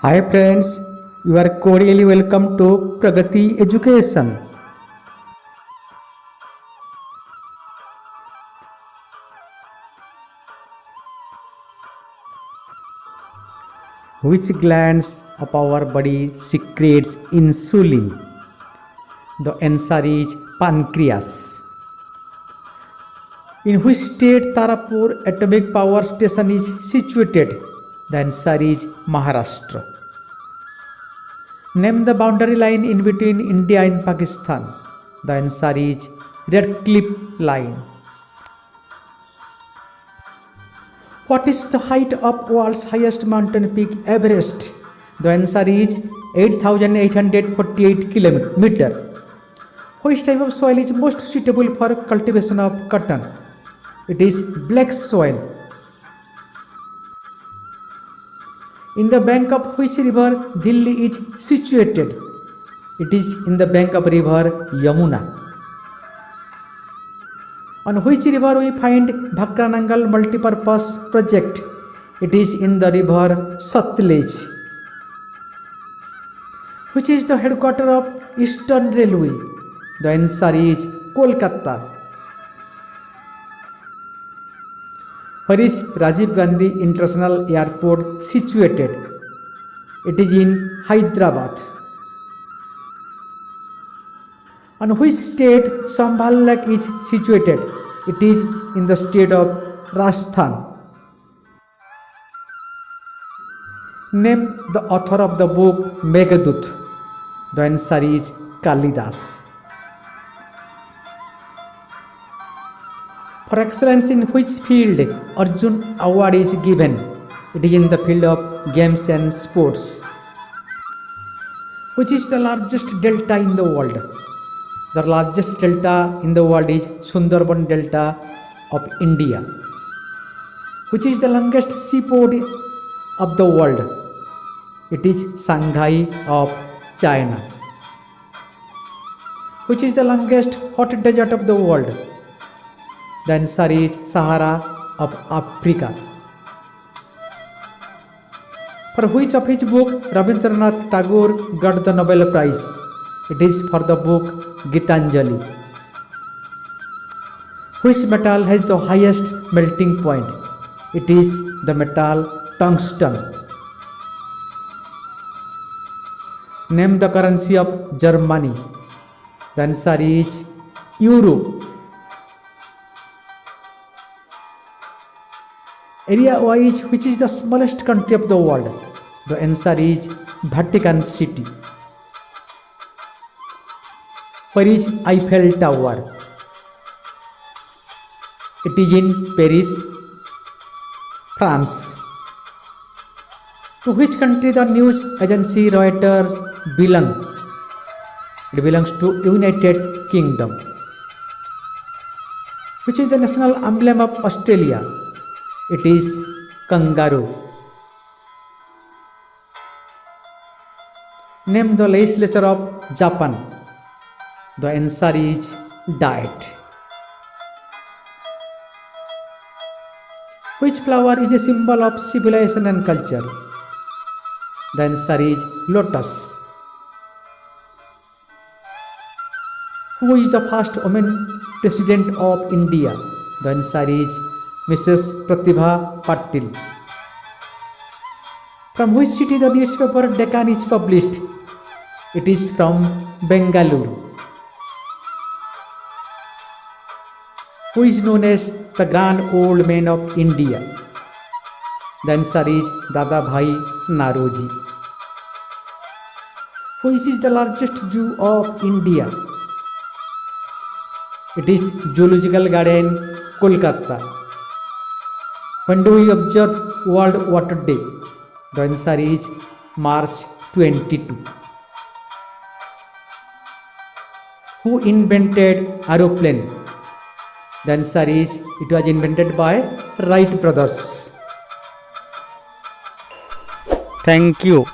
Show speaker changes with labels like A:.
A: Hi friends, you are cordially welcome to Pragati Education. Which glands of our body secretes insulin? The answer is pancreas. In which state Tarapur Atomic Power Station is situated? The answer is Maharashtra. Name the boundary line in between India and Pakistan. The answer is Red Cliff Line. What is the height of world's highest mountain peak, Everest? The answer is 8,848 kilometers. Which type of soil is most suitable for cultivation of cotton? It is black soil. In the bank of which river Delhi is situated? It is in the bank of river Yamuna. On which river we find Bhakranangal multipurpose project? It is in the river Satluj. Which is the headquarters of Eastern Railway? The answer is Kolkata. Where is Rajiv Gandhi International Airport situated? It is in Hyderabad. On which state Sambhal Lake is situated? It is in the state of Rajasthan. Name the author of the book Meghdut. The answer is Kalidas. For excellence in which field Arjun Award is given? It is in the field of games and sports. Which is the largest delta in the world? The largest delta in the world is Sundarban Delta of India. Which is the longest seaport of the world? It is Shanghai of China. Which is the longest hot desert of the world? The answer is Sahara of Africa. For which of his book Rabindranath Tagore got the Nobel Prize? It is for the book Gitanjali. Which metal has the highest melting point? It is the metal tungsten. Name the currency of Germany. The answer is Euro. Area-wise, which is the smallest country of the world? The answer is Vatican City. Where is Eiffel Tower? It is in Paris, France. To which country the news agency Reuters belong? It belongs to United Kingdom. Which is the national emblem of Australia? It is kangaroo. Name the legislature of Japan. The answer is Diet. Which flower is a symbol of civilization and culture? The answer is lotus. Who is the first woman president of India? The answer is Mrs. Pratibha Patil. From which city the newspaper Deccan is published? It is from Bengaluru. Who is known as the Grand Old Man of India? The answer is Dadabhai Naroji. Which is the largest zoo of India? It is Zoological Garden, Kolkata. When do we observe World Water Day? The answer is March 22. Who invented aeroplane? The answer is it was invented by Wright brothers.
B: Thank you.